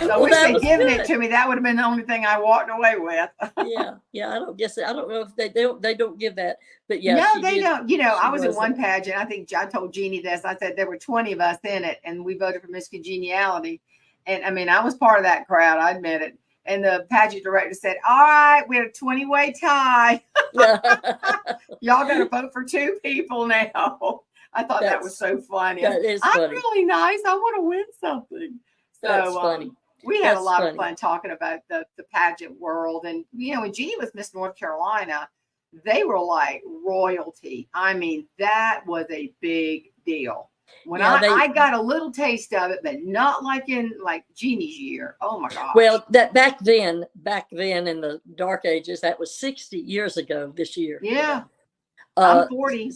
I wish they'd given it to me. That would have been the only thing I walked away with. Yeah. I don't know if they don't give that, but yeah, no, they don't. You know, I was in one that. pageant. I think I told Jeannie this. I said there were 20 of us in it, and we voted for Miss Congeniality. And I mean, I was part of that crowd. I admit it. And the pageant director said, "All right, we had a 20-way tie. Y'all got to vote for 2 people now." I thought that was so funny. That is I'm funny. really nice. I want to win something. That's funny. We had a lot of fun talking about the pageant world. And, you know, when Jeannie was Miss North Carolina, they were like royalty. I mean, that was a big deal. When I got a little taste of it, but not like in like Jeannie's year. Oh my gosh. Well, that back then in the dark ages, that was 60 years ago this year. Yeah. I'm 40.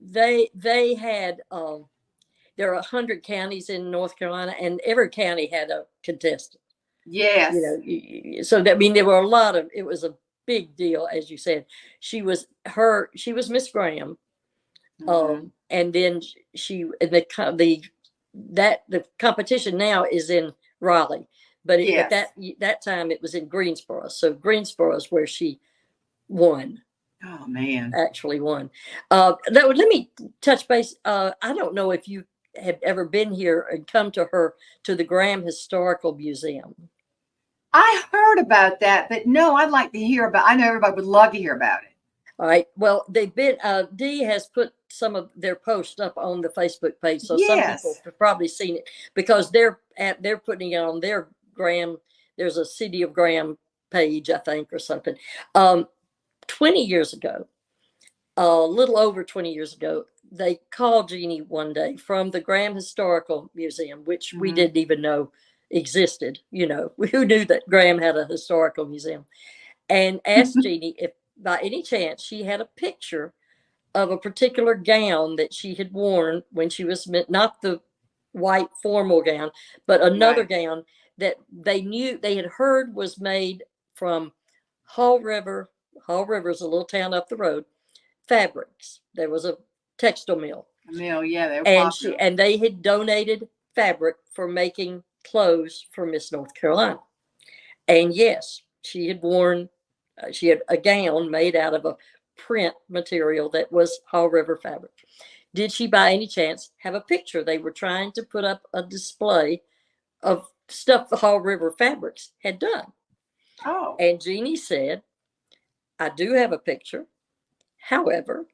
They had there are 100 counties in North Carolina, and every county had a contestant. Yes. You know, so that, I mean, there were it was a big deal, as you said. She was Miss Graham. And then the competition now is in Raleigh, but at that time it was in Greensboro. So Greensboro is where she won. Oh man, actually won. Let me touch base. I don't know if you have ever been here and come to the Graham Historical Museum. I heard about that, but no, I'd like to hear about. I know everybody would love to hear about it. All right. Well, they've been. Dee has put some of their posts up on the Facebook page, so some people have probably seen it because they're putting it on their Graham. There's a City of Graham page, I think, or something. 20 years ago, a little over 20 years ago, they called Jeannie one day from the Graham Historical Museum, which we didn't even know existed. You know, who knew that Graham had a historical museum, and asked Jeannie if by any chance she had a picture of a particular gown that she had worn when she was not the white formal gown, but another gown that they had heard was made from Haw River. Haw River is a little town up the road. Fabrics. There was a textile mill. They were and they had donated fabric for making clothes for Miss North Carolina. And yes, she had worn. She had a gown made out of a print material that was Haw River fabric. Did she by any chance have a picture? They were trying to put up a display of stuff the Haw River fabrics had done. Oh. And Jeannie said, "I do have a picture. However,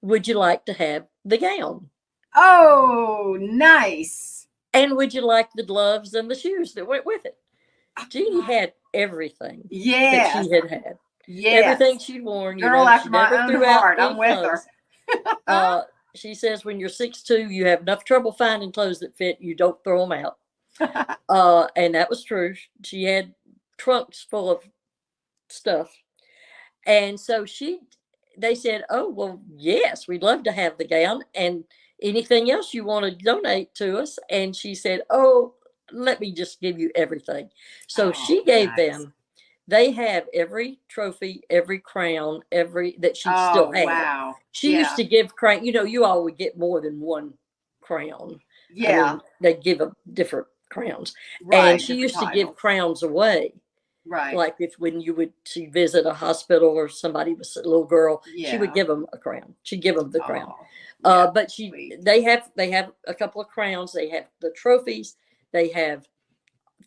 would you like to have the gown?" Oh, nice. "And would you like the gloves and the shoes that went with it?" Jeannie had everything that she had. Everything she'd worn. Girl after my own heart. I'm with her. She says when you're 6'2", you have enough trouble finding clothes that fit. You don't throw them out. And that was true. She had trunks full of stuff. And so they said, "Oh, well, yes, we'd love to have the gown and anything else you want to donate to us." And she said, "Oh, let me just give you everything." So she gave them. They have every trophy, every crown, that she still had. Wow. She used to give crown. You know, you all would get more than one crown. Yeah. I mean, they'd give them different crowns. Right, and she used to give crowns away. Right. Like when she visit a hospital or somebody was a little girl, she would give them a crown. She'd give them the crown. But they have a couple of crowns. They have the trophies. They have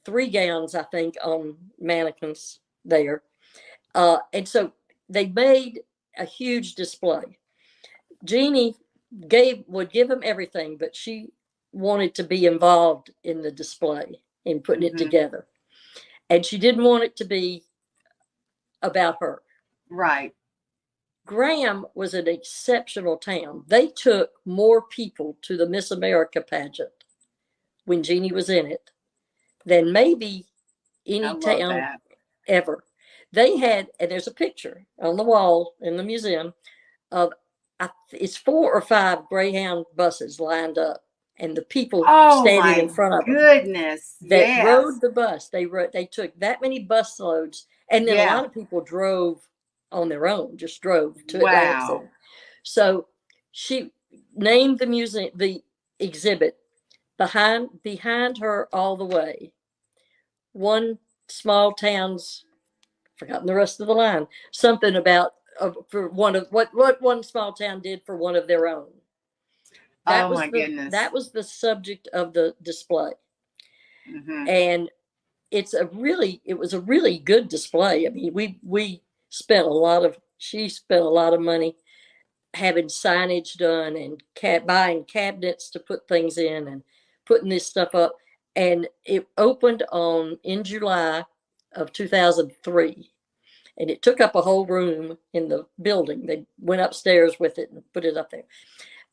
3 gowns, I think, on mannequins there. And so they made a huge display. Jeannie would give them everything, but she wanted to be involved in the display and putting it together. And she didn't want it to be about her. Right. Graham was an exceptional town. They took more people to the Miss America pageant when Jeannie was in it than maybe any town ever. They had, and there's a picture on the wall in the museum of, it's 4 or 5 Greyhound buses lined up, and the people standing in front of them. Goodness. That rode the bus. They took that many bus loads, and then a lot of people drove on their own, just drove to Atlanta. So she named the museum, the exhibit, behind her all the way one small town's, forgotten the rest of the line, something about for one of what one small town did for one of their own. Oh my goodness. That was the subject of the display. Mm-hmm. And it was a really good display. I mean, we spent she spent a lot of money having signage done and buying cabinets to put things in and putting this stuff up. And it opened in July of 2003. And it took up a whole room in the building. They went upstairs with it and put it up there.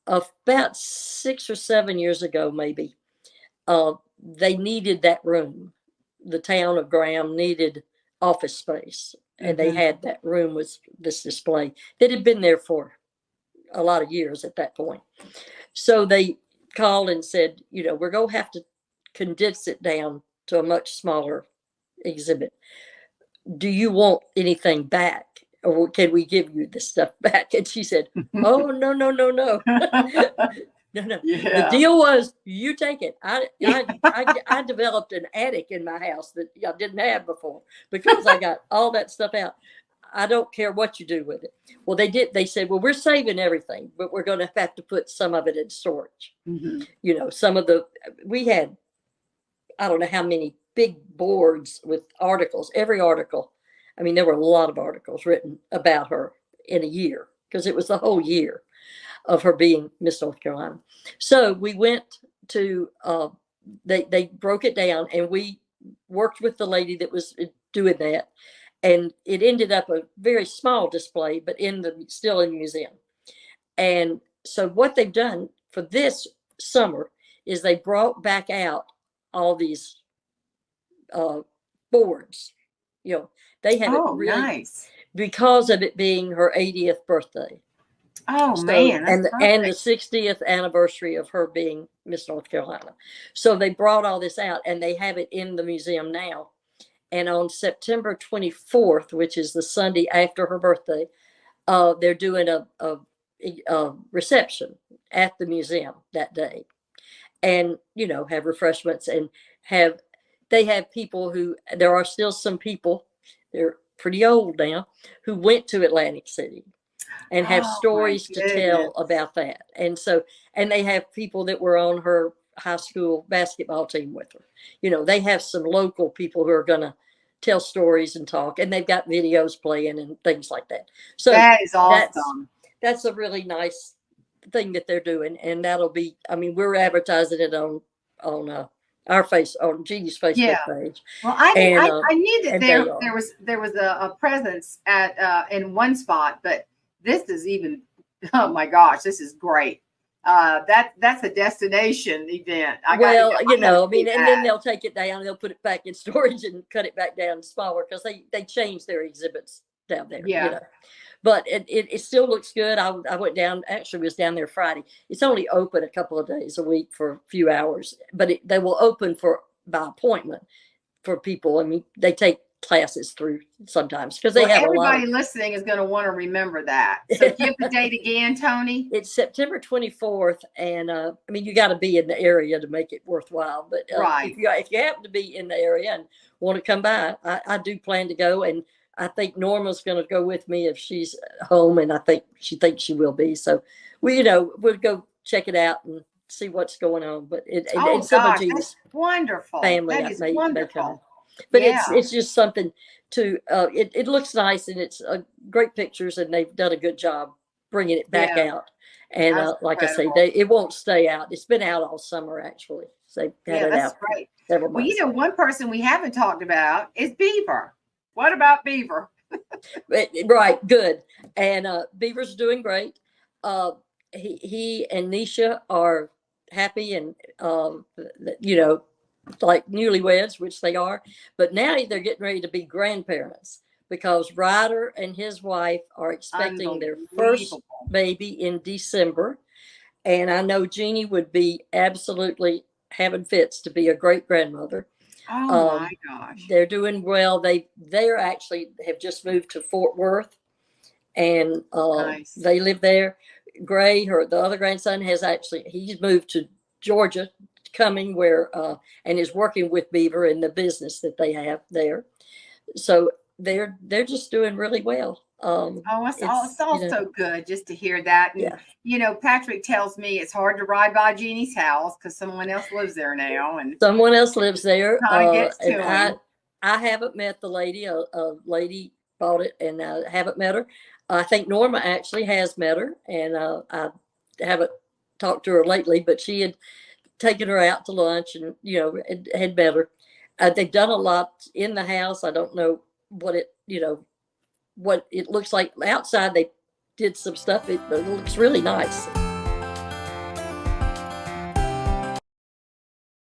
About 6 or 7 years ago, maybe, they needed that room. The town of Graham needed office space. And they had that room with this display that had been there for a lot of years at that point. So they called and said, we're going to have to condense it down to a much smaller exhibit. Do you want anything back, or can we give you this stuff back? And she said, oh, no. No. No. Yeah. The deal was you take it. I developed an attic in my house that I didn't have before because I got all that stuff out. I don't care what you do with it. Well, they did. They said, well, we're saving everything, but we're going to have to put some of it in storage. We had, I don't know how many big boards with articles, every article. I mean, there were a lot of articles written about her in a year because it was the whole year of her being Miss North Carolina. So we went to, they broke it down and we worked with the lady that was doing that. And it ended up a very small display, but still in the museum. And so what they've done for this summer is they brought back out all these boards. They have it really nice because of it being her 80th birthday. Oh, man. And the 60th anniversary of her being Miss North Carolina. So they brought all this out and they have it in the museum now. And on September 24th, which is the Sunday after her birthday, they're doing a reception at the museum that day. And, have refreshments and they have people there are still some people, they're pretty old now, who went to Atlantic City and have stories to tell about that. And they have people that were on her high school basketball team with her. They have some local people who are going to tell stories and talk, and they've got videos playing and things like that. So that is awesome. That's a really nice thing that they're doing. And that'll be, we're advertising it on on Jeannie's Facebook page. Well, I knew that there was a presence at in one spot, but this is even, oh my gosh, this is great. That's a destination event. And then they'll take it down and they'll put it back in storage and cut it back down smaller because they change their exhibits down there. Yeah. But it still looks good. I went down, actually was down there Friday. It's only open a couple of days a week for a few hours, but they will open by appointment for people. They take classes through sometimes because they have everybody listening is going to want to remember that. So give the date again, Toni. It's September 24th, and you got to be in the area to make it worthwhile. But if you happen to be in the area and want to come by, I do plan to go, and I think Norma's going to go with me if she's home, and I think she thinks she will be. So we'll go check it out and see what's going on. But some of Jeannie's wonderful family, that is wonderful. But it's just something to it looks nice, and it's great pictures, and they've done a good job bringing it back out. And like incredible. I say, it won't stay out. It's been out all summer actually. So they had it out. Great. Well, one person we haven't talked about is Beaver. What about Beaver? Right, good. And Beaver's doing great. He and Nisha are happy, and like newlyweds, which they are, but now they're getting ready to be grandparents because Ryder and his wife are expecting their first baby in December. And I know Jeannie would be absolutely having fits to be a great grandmother. Oh my gosh. They're doing well. They're actually have just moved to Fort Worth, and nice. They live there. Gray, the other grandson, he's moved to Georgia, coming where and is working with Beaver in the business that they have there. So they're just doing really well. Oh, it's also good just to hear that. And, yeah. Patrick tells me it's hard to ride by Jeannie's house because someone else lives there now. And someone else lives there. Gets to and I haven't met the lady. A lady bought it, and I haven't met her. I think Norma actually has met her, and I haven't talked to her lately, but she had taken her out to lunch and, had met her. They've done a lot in the house. I don't know what it looks like outside. They did some stuff, but it looks really nice.